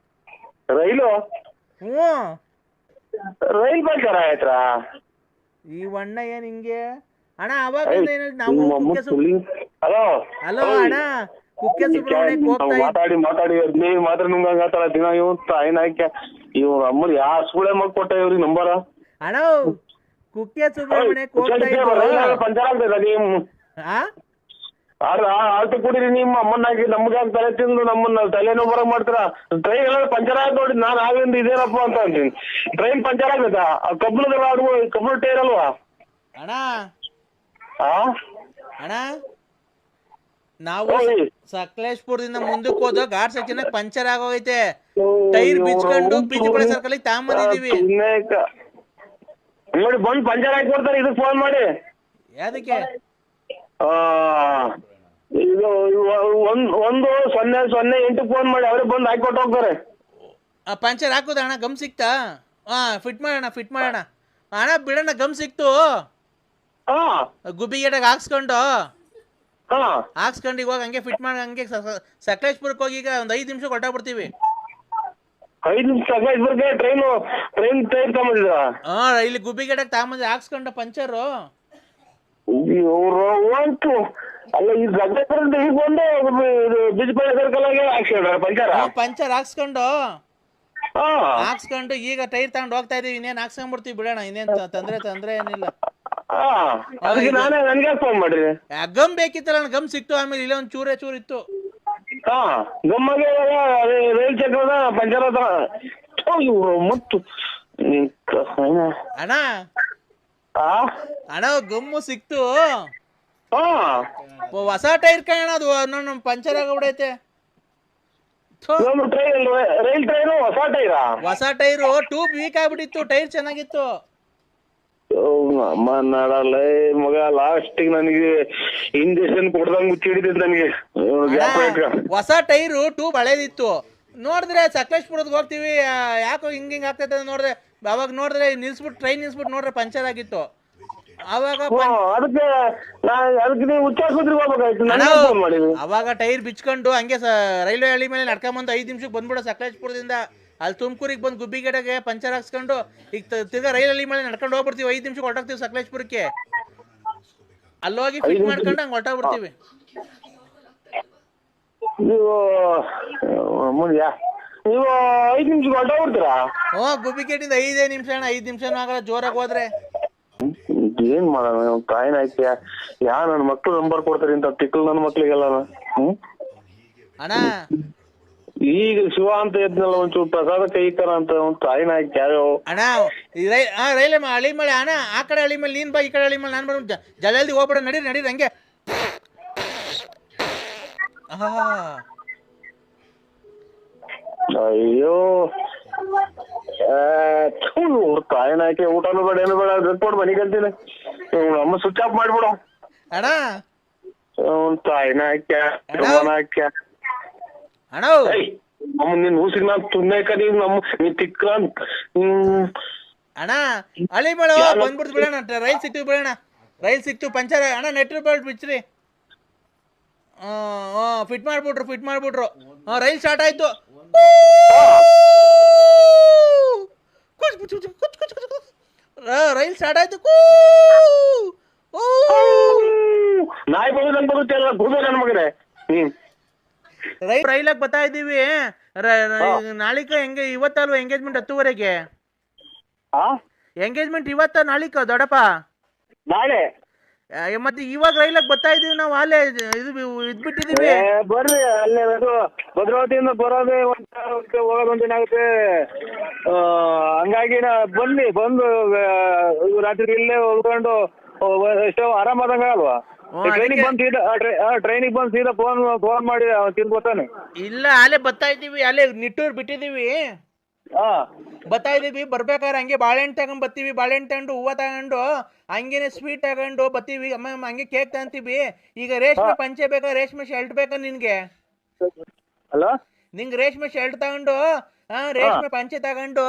ರೈಲು ರೈಲ್ ಪಂಚರ್ ಆಯ್ತಾ? ಈ ವಣ್ಣ ಏನ್ ಹಿಂಗೆ ಅಣ್ಣ? ಅವಾಗ ನಾವು ಹಲೋ ಅಣ್ಣ, ಕುಕ್ಕೆ ಸುಬ್ರಹ್ಮಣ್ಯಕ್ಕೆ ಹೋಗ್ತಾ ಮಾತಾಡಿ ಹದಿನೈದು ಮಾತ್ರ ನುಂಗಾಗತ್ತಾಳ ದಿನ. ಇವ್ ತಾಯಿನಾಯ್ಕ ಇವ್ರ ಅಮ್ಮ ಯಾವ ಸ್ಕೂಲೇ ಮಗ್ ಕೊಟ್ಟ ಇವ್ರಿಗೆ ನಂಬರ? ಅಣ್ಣ ಕುಕ್ಕೆ ಸುಬ್ರಹ್ಮಣ್ಯಕ್ಕೆ ಹೋಗ್ತಾ ಇದ್ರು. ಪಂಚರ್ ಆಗ್ತದ ನೀವು ಆಳ್ತು ಕುಡೀರಿ. ನಿಮ್ಮ ಅಮ್ಮನಾಗಿ ನಮ್ಗೆ ತಲೆ ತಿಂದು ನಮ್ಮನ್ನ ತಲೆನೋವು ಬರಕ್ ಮಾಡ್ತೀರಾ? ಟ್ರೈನ್ ಎಲ್ಲ ಪಂಚರ್ ಆಯ್ತು ನೋಡಿ. ನಾನು ಆಗಿಂದ ಇದೇನಪ್ಪ ಅಂತ ಅಂತೀನಿ. ಟ್ರೈನ್ ಪಂಚರ್ ಆಗತ್ತಾ? ಕಬ್ಬಿಣ ಟೈರ್ ಅಲ್ವಾ ಅಣ್ಣ? ಅಣ್ಣ ನಾವು ಸಕಲೇಶ್ಪುರದಿಂದ ಮುಂದಕ್ಕೆ ಹೋದ ಘಾಟ್ ಸೆಕ್ಷನ್ ಪಂಚರ್ ಆಗೋಗೈತೆ. ಟೈರ್ ಬಿಚ್ಕೊಂಡು ಬಿಜಿ ಪಡೆ ಸರ್ಕಲ್ ತಗೊಂಬಂದಿದೀವಿ ನೋಡಿ. ಬಂದು ಪಂಚರ್ ಹಾಕಿ ಕೊಡ್ತಾರೆ. ಇದಕ್ಕೆ ಫೋನ್ ಮಾಡಿ. ಯಾದಕ್ಕೆ? ಇದು 108 ಫೋನ್ ಮಾಡಿ, ಅವ್ರಿಗೆ ಬಂದು ಹಾಕಿ ಕೊಟ್ಟು ಹೋಗ್ತಾರೆ. ಪಂಚರ್ ಹಾಕುದ ಅಣ್ಣ? ಗಮ್ ಸಿಕ್ತಾ? ಫಿಟ್ ಮಾಡೋಣ ಅಣ್ಣ. ಬಿಡೋಣ, ಗಮ್ ಸಿಕ್ತು. ಗುಬ್ಬಿಗೆಟಾಗ ಹಾಕ್ಸ್ಕೊಂಡು ಇವಾಗ ಹಂಗೆ ಫಿಟ್ ಮಾಡಿ ಹಂಗೆ ಸಕಲೇಶ್ಪುರಕ್ಕೆ ಹೋಗಿ ಈಗ ಒಂದು 5 ನಿಮಿಷ ಹೊರಟೋಗ್ಬಿಡ್ತೀವಿ. 5 ನಿಮಿಷ ಸಕಲೇಶ್ಪುರಕ್ಕೆ ಟ್ರೈನ್ ಟೈರ್ ತಗೊಂಡಿದ್ರ? ಇಲ್ಲಿ ಗುಬ್ಬಿಗೆಟಾಗ ತಗೊಂಬಂದು ಹಾಕ್ಸ್ಕೊಂಡ ಪಂಚರು. ಅಲ್ಲ ಈ ಸಕಲೇಶ್ಪುರದಿಂದ ಈಗ ಬಂದು ಬಿಜಿಪಳ್ಳಿ ಸರ್ಕಲ್ ಆಗಿ ಪಂಚರ್ ಹಾಕ್ಸ್ಕೊಂಡು ಈಗ ಟೈರ್ ತಗೊಂಡು ಹೋಗ್ತಾ ಇದೀವಿ. ಇನ್ನೇನ್ ಹಾಕ್ಸ್ಕೊಂಡ್ಬಿಡ್ತೀವಿ, ಬಿಡೋಣ. ಇನ್ನೇನ್ ತೊಂದ್ರೆ ಏನಿಲ್ಲ. ನನ್ಗೆ ಫೋನ್ ಮಾಡ್ರಿ. ಗಮ್ ಬೇಕಿತ್ತಲ್ಲ, ಗಮ್ ಸಿಕ್ತು. ಆಮೇಲೆ ಇಲ್ಲ ಒಂದ್ ಚೂರು ಇತ್ತು. ಗಮ್ಮಗೆ ರೈಲ್ ಚಕ್ರದ ಪಂಚರ್ ಇವ್ರು ಮತ್ತು ಅಣ್ಣ ಗಮ್ಮು ಸಿಕ್ತು. ಹೊಸ ಟೈರ್ ಕಾಣ, ಅದು ಪಂಚರ್ ಆಗೋಗ್ಬಿಡೈತೆ. ರೈಲ್ ಟ್ರೈನು ಹೊಸ ಟೈರಾ? ಹೊಸ ಟೈರು ಟ್ಯೂಬ್ ವೀಕ್ ಆಗ್ಬಿಟ್ಟಿತ್ತು, ಟೈರ್ ಚೆನ್ನಾಗಿತ್ತು. ಅಮ್ಮ ನಾಡಲ್ಲ ಮಗ, ಲಾಸ್ಟಿಗೆ ನನಗೆ ಇಂಜೆಕ್ಷನ್ ಕೊಡ್ದಂಗ್ ಮುಚ್ಚಿಡಿದ್ ನನಗೆ. ಹೊಸ ಟೈರು ಟ್ಯೂಬ್ ಹಳೇದಿತ್ತು. ನೋಡಿದ್ರೆ ಸಕಲೇಶ್ಪುರಕ್ಕೆ ಹೋಗ್ತೀವಿ, ಯಾಕೋ ಹಿಂಗ್ ಆಗ್ತೈತೆ ನೋಡಿದ್ರೆ, ಅವಾಗ ನೋಡಿದ್ರೆ ನಿಲ್ಸ್ಬಿಟ್ಟು ಟ್ರೈನ್ ನಿಲ್ಸ್ಬಿಟ್ಟು ನೋಡ್ರೆ ಪಂಚರ್ ಆಗಿತ್ತು. ಅವಾಗ ಅವಾಗ ಟೈರ್ ಬಿಚ್ಕೊಂಡು ಹಂಗೆ ರೈಲ್ವೆ ಹಳ್ಳಿ ಮೇಲೆ ನಡ್ಕೊಂಬಂದು 5 ನಿಮಿಷಕ್ಕೆ ಬಂದ್ಬಿಡೋ ಸಕಲೇಶ್ಪುರದಿಂದ. ಅಲ್ಲಿ ತುಮಕೂರಿಗೆ ಬಂದು ಗುಬ್ಬಿಗಡೆಗೆ ಪಂಚರ್ ಹಾಕ್ಸ್ಕೊಂಡು ಈಗ ತಿರ್ಗಾ ರೈಲ್ ಹಳ್ಳಿ ಮೇಲೆ ನಡ್ಕೊಂಡು ಹೋಗ್ಬಿಡ್ತೀವಿ. 5 ನಿಮಿಷಕ್ಕೆ ಹೊರಟಾಗ್ತೀವಿ ಸಕಲೇಶ್ಪುರಕ್ಕೆ. ಅಲ್ಲೋಗಿ ಫಿಟ್ ಮಾಡ್ಕೊಂಡು ಹಂಗೆ ಹೊರಟಾಗ್ಬಿಡ್ತೀವಿ. ನೀವು 5 ನಿಮಿಷಕ್ಕೆ ಹೊರಟಾಗ್ಬಿಡ್ತೀರಾ? ಗುಬ್ಬಿಗೇಟಿಂದ 5 ನಿಮಿಷ ಅಣ್ಣ, 5 ನಿಮಿಷನೂ ಆಗಲ್ಲ ಜೋರಾಗಿ ಹೋದ್ರೆ. ಏನ್ ಮಾಡೋಣ, ತಾಯಿನ ಆಯ್ತು ಯಾ ನನ್ನ ಮಕ್ಳು ನಂಬರ್ ಕೊಡ್ತಾರೆ ಇಂತ ತಿಕ್ಕಲ್ ನನ್ನ ಮಕ್ಳಿಗೆಲ್ಲ. ಅಣ್ಣ ಈಗ ಶಿವ ಅಂತ ಎದ್ನಲ್ಲ, ಒಂಚೂರು ಪ್ರಸಾದ ಕೈತಾರ ಅಂತ ಒಂದು ತಾಯಿನ ಆಯ್ತು ಯಾರೋ. ಅಣ್ಣ ರೈಲ್ ಹಳಿ ಮೇಲೆ ಅಣ್ಣ, ಆ ಕಡೆ ಹಳಿ ಮೇಲೆ ನೀನ್ ಬಾ, ಈ ಕಡೆ ಹಳಿ ಮೇಲೆ ನಾನು ಬರೋದು, ಜಲ್ದಿ ಹೋಗ್ಬಿಡ. ನಡೀರಿ ಹಂಗೆ. ಅಯ್ಯೋ ತಾಯಿನ ಆಯ್ಕೆ, ಊಟನೂ ಬೇಡ ಏನು ಬೇಡ, ರಿಪೋರ್ಟ್ ಮನೆಗೆ ಅಂತೀನಿ. ಅಮ್ಮ ಸ್ವಿಚ್ ಆಫ್ ಮಾಡ್ಬಿಡು ಅಣ್ಣ. ತಾಯಿನ ಆಯ್ಕೆ ಅಣ್ಣ ಅಮ್ಮ ನಿನ್ ಊಸಿಗೆ ನಾನು ತುನ್ನಕ ನೀ ತಿಕ್ಕ ಅಣ್ಣ. ಹಳಿ ಬೇಡ ಬಂದ್ಬಿಡ್ತು ಬಿಡೋಣ, ರೈಲ್ ಸಿಕ್ತೀವಿ ಬಿಡೋಣ, ರೈಲ್ ಸಿಕ್ತು ಪಂಚರ್ ಅಣ್ಣ. ನೆಟ್ ಬೆಲ್ಟ್ ಬಿಚ್ಚ್ರಿ. ಫಿಟ್ ಮಾಡ್ಬಿಟ್ರು. ರೈಲ್ ಸ್ಟಾರ್ಟ್ ಆಯ್ತು. ರೈಲ್ ಸ್ಟಾರ್ಟ್ ಆಯ್ತು. ನಾಯಿ ಬರುತ್ತೆ ನನ್ನ ಮಗನೇ. ರೈಲಾಗ ಬರ್ತಾ ಇದ್ದೀವಿ. ನಾಳಿಕ ಹೆಂಗೆ ಇವತ್ತಲ್ವ ಎಂಗೇಜ್ಮೆಂಟ್ 10:30ಗೆ? ಎಂಗೇಜ್ಮೆಂಟ್ ಇವತ್ತ ನಾಳಿಕ ದೊಡ್ಡಪ್ಪ? ನಾಳೆ. ಮತ್ತೆ ಇವಾಗ ರೈಲಾಗ ಬರ್ತಾ ಇದೀವಿ ನಾವು. ಅಲ್ಲೇ ಇದ್ಬಿಟ್ಟಿದೀವಿ. ಬರ್ರಿ ಅಲ್ಲೇ ಭದ್ರಾವತಿಯಿಂದ ಬರೋದೇ ಹೋಗೋದು ಒಂದಿನ ಆಗುತ್ತೆ. ಹಂಗಾಗಿ ಬಂದು ರಾತ್ರಿ ಇಲ್ಲೇ ಉಳ್ಕೊಂಡು ಎಷ್ಟೋ ಆರಾಮಾದಂಗ ಅಲ್ವಾ? ಟ್ರೈನಿಗೆ ಬಂದು ಸೀದಾ ಫೋನ್ ಮಾಡಿ ತಿನ್ಬೋತಾನೆ. ಇಲ್ಲ ಅಲ್ಲೇ ಬರ್ತಾ ಇದ್ದೀವಿ, ಅಲ್ಲೇ ನಿಟ್ಟೂರ್ ಬಿಟ್ಟಿದೀವಿ. ಬರ್ತಾ ಇದೀವಿ. ಬರ್ಬೇಕಾದ್ರೆ ಹಂಗೆ ಬಾಳೆಹಣ್ಣು ತಗೊಂಡ್ ಬರ್ತೀವಿ. ಬಾಳೆಹಣ್ಣು ತಗೊಂಡು ಹೂವ ತಗೊಂಡು ಹಂಗೇನೆ ಸ್ವೀಟ್ ತಗೊಂಡು ಬರ್ತೀವಿ. ಹಂಗೆ ಕೇಕ್ ತಗೊಂತೀವಿ. ಈಗ ರೇಷ್ಮೆ ಪಂಚೆ ಬೇಕಾ, ರೇಷ್ಮೆ ಶರ್ಟ್ ಬೇಕಾ ನಿನ್ಗೆ? ನಿಂಗೆ ರೇಷ್ಮೆ ಶರ್ಟ್ ತಗೊಂಡು ರೇಷ್ಮೆ ಪಂಚೆ ತಗೊಂಡು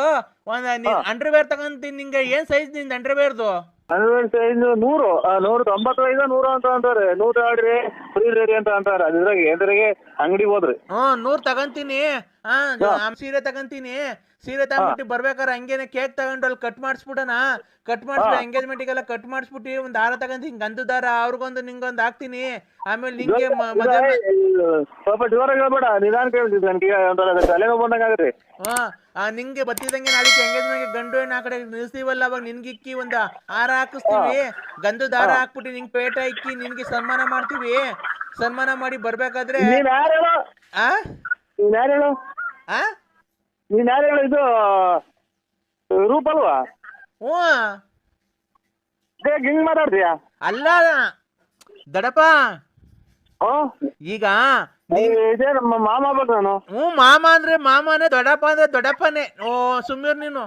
ಒಂದ್ ಅಂಡರ್ವೇರ್ ತಗೊಂತೀನಿ. ನಿಂಗೆ ಏನ್ ಸೈಜ್ ನಿಂದ ಅಂಡರ್ವೇರ್ದು? ಅಂಡರ್ವೇರ್ ಸೈಜ್ 195 100 ಅಂತ ಅಂತಾರೆ. 100 ಆಡ್ರಿ ಫ್ರೀ ರೇರಿ ಅಂತ ಅಂತಾರೆ. ಅದ್ರಾಗೆ ಅಂಗಡಿ ಹೋದ್ರಿ 100 ತಗೊಂತೀನಿ. ಸೀರೆ ತಗೊಂತೀನಿ. ಸೀರೆ ತಗೊಂಡ್ಬಿಟ್ಟು ಬರ್ಬೇಕಾರೆ ಹಂಗೇನೆ ಕೇಕ್ ತಗೊಂಡು ಅಲ್ಲಿ ಕಟ್ ಮಾಡಿಸ್ಬಿಡೋಣ. ಕಟ್ ಮಾಡಿಸ್ಬಿಟ್ಟು ಎಂಗೇಜ್ಮೆಂಟಿಗೆಲ್ಲ ಕಟ್ ಮಾಡಿಸ್ಬಿಟ್ಟು ಒಂದು ದಾರ ತಗೊಂತೀನಿ, ಗಂಧದ ದಾರ. ಅವ್ರಿಗೊಂದು ನಿಂಗೊಂದು ಹಾಕ್ತೀನಿ. ಆಮೇಲೆ ನಿಂಗೆ ಸ್ವಲ್ಪ ಜೋರಾಗಿ ಹೇಳ್ಬೇಡ, ನಿಧಾನ ಕೇಳ್ತಿದ್ದೆ ನನಗೆ ತಲೆನೋ ಬಂದಂಗಾಗ್ರಿ. ನಿಂಗೆ ಬತ್ತಿದಂಗೆ ನಾಳೆ ಎಂಗೇಜ್ಮೆಂಟ್ ಗಂಡು ಹೆಣ್ಣು ಆ ಕಡೆ ನಿಲ್ಸ್ತೀವಲ್ಲ, ಅವಾಗ ನಿನ್ಗಿಕ್ಕಿ ಒಂದು ಹಾರ ಹಾಕಿಸ್ತೀವಿ. ಗಂಧದ ದಾರ ಹಾಕ್ಬಿಟ್ಟು ನಿಂಗೆ ಪೇಟ ಇಕ್ಕಿ ನಿನ್ಗೆ ಸನ್ಮಾನ ಮಾಡ್ತೀವಿ. ಸನ್ಮಾನ ಮಾಡಿ ಬರ್ಬೇಕಾದ್ರೆ ನೀನ್ ಯಾರು ಇದು ರೂಪ ಅಲ್ವಾ? ಹಿಂಗ್ ಮಾತಾಡ್ತೀಯಾ? ಅಲ್ಲ ದಡಪ್ಪ, ಈಗ ನಮ್ಮ ಮಾಮ ಬೇಕು ನಾನು. ಮಾಮ ಅಂದ್ರೆ ಮಾಮನೇ, ದೊಡ್ಡಪ್ಪ ಅಂದ್ರೆ ದೊಡ್ಡಪ್ಪನೇ. ಸುಮ್ಮೀರ್ ನೀನು.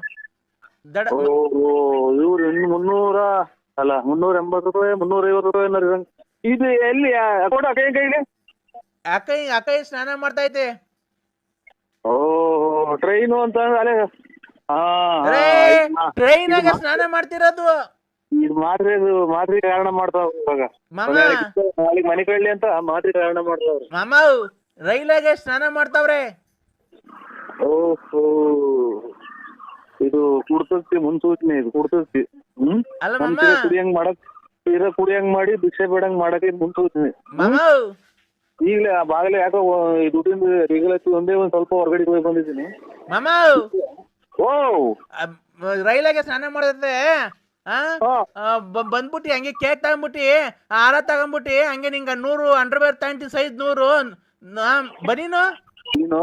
ಇವ್ರು 300 ಅಲ್ಲ 380 ರೂಪಾಯಿ 350 ರೂಪಾಯಿ. ಇದು ಎಲ್ಲಿ ಕೈಗೆ? ಅಕ್ಕೈ ಸ್ನಾನ ಮಾಡ್ತಾ ಐತೆ. ಟ್ರೈನು ಅಂತ ಟ್ರೈನಾಗ ಸ್ನಾನ ಮಾಡ್ತಿರೋದು. ಇದು ಮಾತ್ರೆ ಕಾರಣ ಮಾಡ್ತಾವ ಇವಾಗ. ನಾಳೆಗೆ ಮನೆ ಕಳ್ಳಿ ಅಂತ ಮಾತ್ರೆ ಕಾರಣ ಮಾಡ್ತಾವ್ರೆ. ಮಾಮ ರೈಲಾಗೆ ಸ್ನಾನ ಮಾಡ್ತಾವ್ರೆ. ಓಹೋ, ಇದು ಕುಡ್ತಸ್ತಿ ಮುನ್ಸೂಚನೆ. ಇದು ಕುಡ್ತಸ್ತಿ. ಕುಡಿಯಂಗ್ ಮಾಡಿ ಭಿಕ್ಷೆ ಬೇಡಂಗ್ ಮಾಡಕ್ಕೆ ಮುನ್ಸೂಚನೆ. ಈಗಲೇ ಆ ಬಾಗಲೇ ಯಾಕೋ ದುಡ್ಡಿಂದ ರೀಗಲತ್ತಿ ಒಂದೇ ಒಂದ್ ಸ್ವಲ್ಪ ಹೊರಗಡೆ ಹೋಗಿ ಬಂದಿದ್ದೀನಿ. ಮಾಮ ರೈಲಾಗೆ ಸ್ನಾನ ಮಾಡಿದ್ರೆ ಬಂದ್ಬಿಟ್ಟು ಹಂಗೆ ಕೇಕ್ ತಗೊಂಡ್ಬಿಟ್ಟು ಹಾರ ತಗೊಂಡ್ಬಿಟ್ಟು ಹಂಗೆ ನಿಂಗೆ 100 ಅಂಡರ್ವೇರ್ ತಗೊಂಡಿ ಸೈಜ್ 100 ಬರೀನು. ನೀನು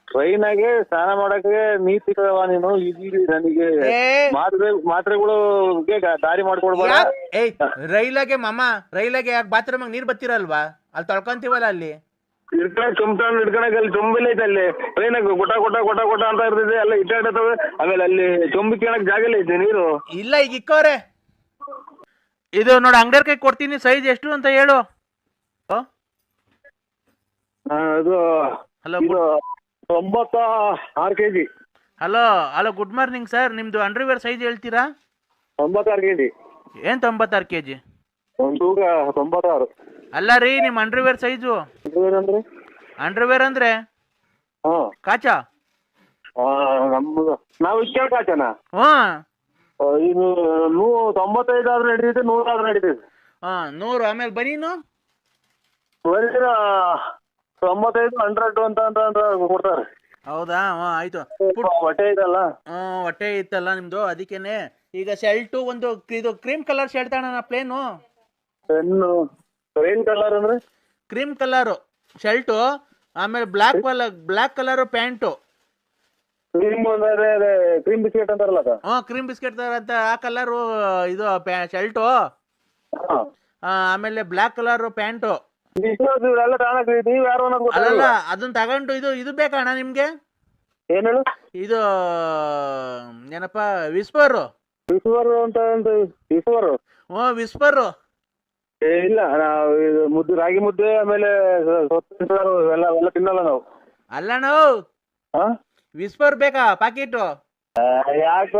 ಟ್ರೈನಾಗೆ ಸ್ನಾನ ಮಾಡಕ್ಕೆ ನೀತಿ ನೀನು. ಈಗ ನನಗೆ ಮಾತ್ರೆಗಳು ದಾರಿ ಮಾಡ್ಕೊಡ್ಬೇಡ. ರೈಲಾಗೆ ಮಾಮ, ರೈಲಾಗೆ ಯಾಕೆ ಬಾತ್ರೂಮ್ ನೀರ್ ಬತ್ತಿರಲ್ವಾ? ಅಲ್ಲಿ ತೊಳ್ಕೊಂತೀವಲ್ಲ ಅಲ್ಲಿ. ಇಡ್ಕೊಳಕ್ ಚುಮ್ತಾನ್ ಹಿಡ್ಕೊಳಕ್ ಅಲ್ಲಿ ಚೊಂಬಿಲ್ಲ ಐತೆ ಅಲ್ಲಿ ಟ್ರೈನಾಗ ಗೊಟ ಗೊಟ ಗೊಟ ಗೊಟ ಅಂತ ಇರ್ತೈತೆ ಎಲ್ಲ ಇಟ್ಟಾಡ್ತವೆ. ಆಮೇಲೆ ಅಲ್ಲಿ ಚೊಂಬಿ ಕೇಳಕ್ ಜಾಗ ಇಲ್ಲ ಐತೆ ನೀರು. ಇಲ್ಲ ಈಗ ಇಕ್ಕವ್ರೆ. ಇದು ನೋಡಿ ಅಂಗಡಿಯರ್ ಕೈ ಕೊಡ್ತೀನಿ, ಸೈಜ್ ಎಷ್ಟು ಅಂತ ಹೇಳು. ಇದು hello 96 kg. Hello hello, good morning sir. ನಿಮ್ದು ಅಂಡರ್ವೇರ್ ಸೈಜ್ ಹೇಳ್ತೀರಾ? 96 kg. ಏನ್ 96 kg? ಒಂದು ತೂಕ 96. ಅಲ್ಲ ರೀ, ನಿಮ್ ಅಂಡರ್ವೇರ್ ಸೈಜು. ಅಂಡರ್ವೇರ್ ಅಂದ್ರೆ ಕಾಚಾ? ನಮ್ದು ನಾವು ಇಷ್ಟೇ ಕಾಚನ. ಇದು 95 ಆದ್ರೂ ನಡೀತೈತೆ, 100 ಆದ್ರೂ ನಡೀತೈತೆ. 100. ಆಮೇಲೆ ಬನೀನು 95, 100 ಅಂತ ಕೊಡ್ತಾರೆ. ಹೌದಾ? ಆಯ್ತು. ಹೊಟ್ಟೆ ಇದಲ್ಲ, ಹೊಟ್ಟೆ ಇತ್ತಲ್ಲ ನಿಮ್ದು, ಅದಕ್ಕೇನೆ. ಈಗ ಶರ್ಟು ಒಂದು ಇದು ಕ್ರೀಮ್ ಕಲರ್ ಶರ್ಟ್ ಅಣ್ಣ, ಪ್ಲೇನು. ಏನ್ ಕಲರ್ ಅಂದ್ರೆ? ಕ್ರೀಮ್ ಕಲರು ಶರ್ಟು, ಆಮೇಲೆ ಬ್ಲಾಕ್ ಕಲರ್ ಪ್ಯಾಂಟು. ಕ್ರೀಮ್ ಅಂದ್ರೆ ಕ್ರೀಮ್ ಬಿಸ್ಕೆಟ್ ಅಂತಾರಲ್ಲ ಅದು. ಕ್ರೀಮ್ ಬಿಸ್ಕೆಟ್ ಅಂತ ಆ ಕಲರು ಇದು ಶರ್ಟು. ಆಮೇಲೆ ಬ್ಲಾಕ್ ಕಲರ್ ಪ್ಯಾಂಟು. ಅಲ್ಲ, ಅದನ್ನ ತಗೊಂಡು ಇದು ಬೇಕಣ್ಣ ನಿಮ್ಗೆ? ಏನ್ ಹೇಳು? ಇದು ಏನಪ್ಪ, ವಿಸ್ಪರ್ ಅಂತ ವಿಸ್ಪರ್. ಇಲ್ಲ, ನಾವು ಮುದ್ದೆ, ರಾಗಿ ಮುದ್ದೆ, ಆಮೇಲೆ ಎಲ್ಲ ತಿನ್ನಲ್ಲ ನಾವು. ಅಲ್ಲ, ನಾವು ವಿಸ್ಪರ್ ಬೇಕಾ ಪಾಕೆಟ್? ಯಾಕ?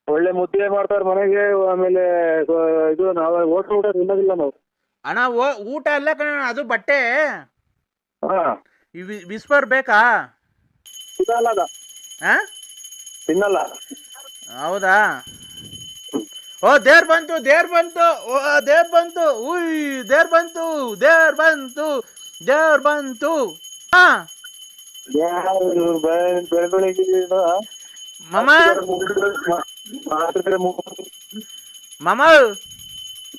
ಒಳ್ಳೆ ಮುದ್ದೆ ಮಾಡ್ತಾರ ಮನೆಗೆ. ಆಮೇಲೆ ಇದು ನಾವು ಹೋಟ್ಲ್ ಊಟ ತಿನ್ನೋದಿಲ್ಲ ನಾವು. ಅಣ್ಣ ಊಟ ಅಲ್ಲ ಕಣ, ಅದು ಬಟ್ಟೆ. ವಿಸ್ಪರ್ ಬೇಕಾ? ತಿನ್ನಲ್ಲ. ಹೌದಾ? ದೇವ್ರ ಬಂತು. ಉಯ್, ದೇವ್ರ ಬಂತು. ಮಾಮ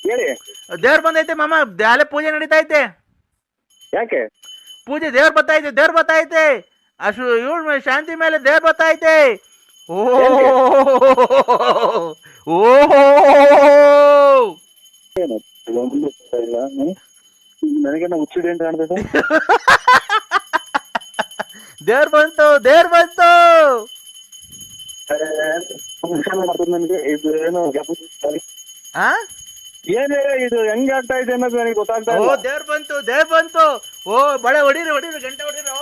ಹೇಳಿ. ದೇವ್ರ ಬಂದೈತೆ ಮಾಮ, ಅಲ್ಲೇ ಪೂಜೆ ನಡೀತಾ ಐತೆ. ಯಾಕೆ ಪೂಜೆ? ದೇವ್ರ ಬತ್ತೈತೆ. ಅಷ್ಟು ಇವಳು ಶಾಂತಿ ಮೇಲೆ ದೇವ್ರ ಬತ್ತೈತೆ. ನನಗೇನ ಹುಚ್ಚಿದೆ ಅಂತ ಕಾಣ್ತೈತೆ. ದೇವ್ರ ಬಂತು. ನನಗೆ ಇದು ಏನೋ ಏನೇ ಇದು ಹೆಂಗ್ ಆಗ್ತಾ ಇದೆ ಅನ್ನೋದು ನನಗೆ ಗೊತ್ತಾಗ್ತಾ ಇಲ್ಲ. ದೇವ್ರ ಬಂತು. ಬಳೆ ಹೊಡೀರಿ, ಗಂಟೆ ಹೊಡೀರಿ.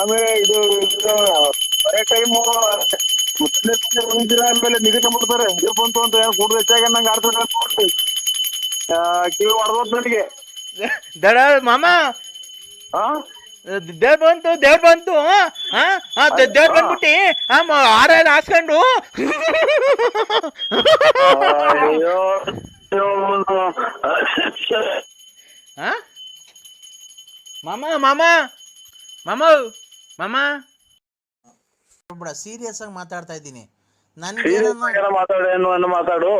ಆಮೇಲೆ ಇದು ಬರೇ ಟೈಮು ಆಮೇಲೆ ನಿಗದಿಕೊಂಡ್ಬಿಡ್ತಾರೆ. ದೇವ್ರ ಬಂತು ಅಂತ ಏನು ಕೂಡ ಹೆಚ್ಚಾಗಿ ನಂಗೆ ಆಡ್ತಾರೆ. ಕಿವಿ ಹೊಡೆದ ನನಗೆ ದಡ ಮಾಮ. ದೇವ್ರ ಬಂತು. ದೇವ್ರ ಬಂದ್ಬಿಟ್ಟಿ ಹಾರ ಎಲ್ಲ ಹಾಸ್ಕೊಂಡು. ಮಾಮ ಸೀರಿಯಸ್ ಆಗಿ ಮಾತಾಡ್ತಾ ಇದ್ದೀನಿ. ಮಾತಾಡು.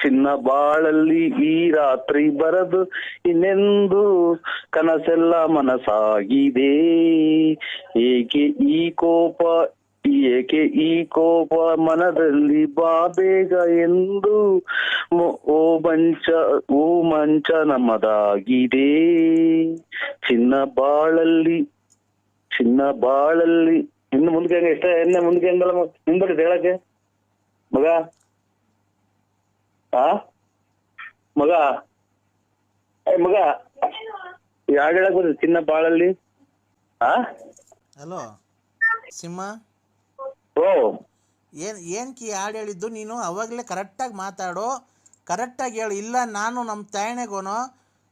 ಚಿನ್ನ ಬಾಳಲ್ಲಿ ಈ ರಾತ್ರಿ ಬರದು ಇನ್ನೆಂದು ಕನಸೆಲ್ಲ ಮನಸಾಗಿದೆ. ಏಕೆ ಈ ಕೋಪ ಮನದಲ್ಲಿ ಬಾ ಬೇಗ ಎಂದು. ಓ ಮಂಚ ನಮ್ಮದಾಗಿದೆ. ಚಿನ್ನ ಬಾಳಲ್ಲಿ ಇನ್ನು ಮುಂದಕ್ಕೆ ಮುಂದಕ್ಕೆ ಹೆಂಗಲ್ಲ ನಿಂಬಡಿ ಹೇಳಕ್ಕೆ ಮಗ. ಮಗ ಯಾರು ಹೇಳಕ್ ಬರ್ತದೆ? ಚಿನ್ನ ಬಾಳಲ್ಲಿ. ಹಲೋ ಸಿಂಹ, ಏನ್ಕಿ ಹಾಡು ಹೇಳಿದ್ದು ನೀನು? ಅವಾಗಲೇ ಕರೆಕ್ಟಾಗಿ ಮಾತಾಡು, ಕರೆಕ್ಟಾಗಿ ಹೇಳು. ಇಲ್ಲ ನಾನು ನಮ್ಮ ತಾಯಣೆಗೋನು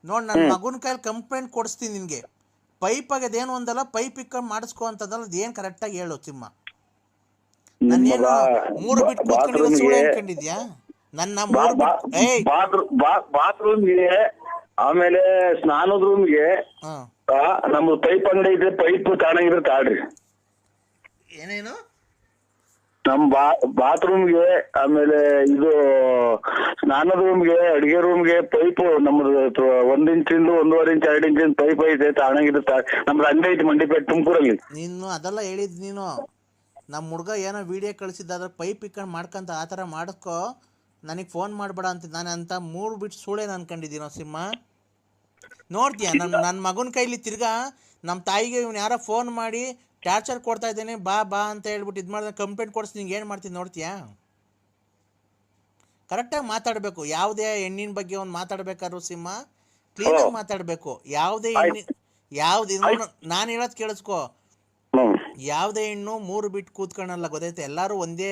ನೋಡಿ ನನ್ನ ಮಗನ ಕೈಲಿ ಕಂಪ್ಲೇಂಟ್ ಕೊಡಿಸ್ತೀನಿ ನಿನಗೆ. ಪೈಪ್ ಆಗದೇನು ಒಂದಲ್ಲ, ಪೈಪ್ ಇಕ್ಕೊಂಡು ಮಾಡಿಸ್ಕೊ ಅಂತದಲ್ಲ. ಅದೇನು ಕರೆಕ್ಟಾಗಿ ಹೇಳು ಸಿಂಹ. ನಾನೇನು 3 ಬಿಟ್ಟು ಕೂತ್ಕೊಂಡಿರೋ ಸುಳ್ಳು ಅನ್ಕೊಂಡಿದ್ಯಾ? ನನ್ನ ಬಾತ್ರೂಮ್ಗೆ, ಆಮೇಲೆ ಸ್ನಾನದ ರೂಮ್ಗೆ ನಮ್ದು ಪೈಪ್ ಅಂಗಡಿ ಇದೆ. ಪೈಪ್ ತಾಣಾಗಿದ್ರೆ ತಾಳ್ರಿ. ಏನೇನು? ನಮ್ ಬಾತ್ರೂಮ್ಗೆ, ಆಮೇಲೆ ಇದು ಸ್ನಾನದ ರೂಮ್ಗೆ, ಅಡಿಗೆ ರೂಮ್ಗೆ ಪೈಪ್ ನಮ್ದು 1 ಇಂಚಿಂದ 1.5 ಇಂಚ್ 2 ಇಂಚಿನ ಪೈಪ್ ಐತೆ. ತಾಣಾಗಿದ್ರೆ ನಮ್ದು ಅಂಗಡಿ ಐತಿ ಮಂಡಿಪೇಟೆ ತುಮಕೂರಲ್ಲಿ. ನೀನು ಅದೆಲ್ಲ ಹೇಳಿದ್ ನೀನು. ನಮ್ಮ ಹುಡ್ಗ ಏನೋ ವಿಡಿಯೋ ಕಳಿಸಿದ್ದ, ಅದ್ರ ಪೈಪ್ ಇಕ್ಕೊಂಡು ಮಾಡ್ಕೊಂತ ಆ ಥರ ಮಾಡಿಸ್ಕೊ. ನನಗೆ ಫೋನ್ ಮಾಡಬೇಡ ಅಂತ ನಾನು ಅಂತ 3 ಬಿಟ್ಟು ಸುಳ್ಳೇನು ಅನ್ಕೊಂಡಿದ್ದೀನೋ ಸಿಂಹ. ನೋಡ್ತೀಯ ನನ್ನ ಮಗನ ಕೈಲಿ ತಿರ್ಗಾ ನಮ್ಮ ತಾಯಿಗೆ ಇವ್ನು ಯಾರೋ ಫೋನ್ ಮಾಡಿ ಟಾರ್ಚರ್ ಕೊಡ್ತಾ ಇದ್ದೇನೆ ಬಾ ಬಾ ಅಂತ ಹೇಳ್ಬಿಟ್ಟು ಇದು ಮಾಡಿದ್ರೆ ಕಂಪ್ಲೇಂಟ್ ಕೊಡಿಸಿ ನಿಂಗೆ ಏನು ಮಾಡ್ತೀನಿ ನೋಡ್ತೀಯಾ? ಕರೆಕ್ಟಾಗಿ ಮಾತಾಡಬೇಕು. ಯಾವುದೇ ಹೆಣ್ಣಿನ ಬಗ್ಗೆ ಒಂದು ಮಾತಾಡ್ಬೇಕಾದ್ರು ಸಿಂಹ ಕ್ಲೀನಾಗಿ ಮಾತಾಡಬೇಕು. ಯಾವುದೇ ನಾನು ಹೇಳೋದು ಕೇಳಿಸ್ಕೊ, ಯಾವುದೇ ಹೆಣ್ಣು 3 ಬಿಟ್ಟು ಕೂತ್ಕೊಳ್ಳಲ್ಲ, ಗೊತ್ತೈತೆ? ಎಲ್ಲರೂ ಒಂದೇ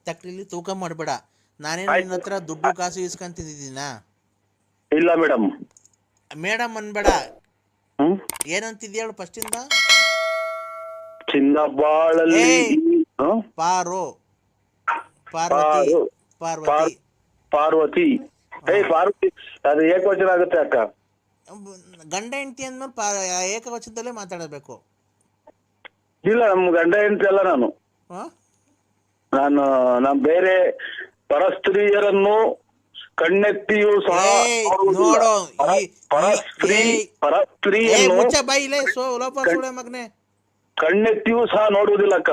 ತಕ್ಕಲಿ ತೂಕ ಮಾಡಬೇಡ. ನಾನೇನು ನಿನ್ನ ಹತ್ರ ದುಡ್ಡು ಕಾಸು ಇಸ್ಕೊಂತಿದ್ದೀನ? ಇಲ್ಲ ಮೇಡಮ್. ಮೇಡಮ್ ಅನ್ಬೇಡ. ಏನಂತಿದ್ಯ ಹೇಳು ಫಸ್ಟಿಂದ? ಚಿನ್ನಬಾಳಲ್ಲಿ ಪಾರು ಪಾರ್ವತಿ ಪಾರ್ವತಿ ಪಾರ್ವತಿ. ಪಾರ್ವತಿ ಅದು ಏಕವಚನ ಆಗುತ್ತೆ ಅಕ್ಕ. ಗಂಡ ಹೆಂಡತಿ ಅಂದ್ಮೇಲೆ ಏಕವಚನದಲ್ಲೇ ಮಾತಾಡಬೇಕು. ಇಲ್ಲ, ನಮ್ ಗಂಡ ಹೆಂಡತಿ ಅಲ್ಲ ನಾನು. ನಾನು ಬೇರೆ ಪರಸ್ತ್ರೀಯರನ್ನು ಕಣ್ಣೆತ್ತಿಯೂ ಸಹ ನೋಡೋ ಪರಸ್ತ್ರೀಯನ್ನು ಮುಚ್ಚ ಬಾಯಿಲೆ ಲೋಪ ಸುಳೆ ಮಗನೆ. ಕಣ್ಣೆತ್ತಿಯೂ ಸಹ ನೋಡುವುದಿಲ್ಲಕ್ಕ.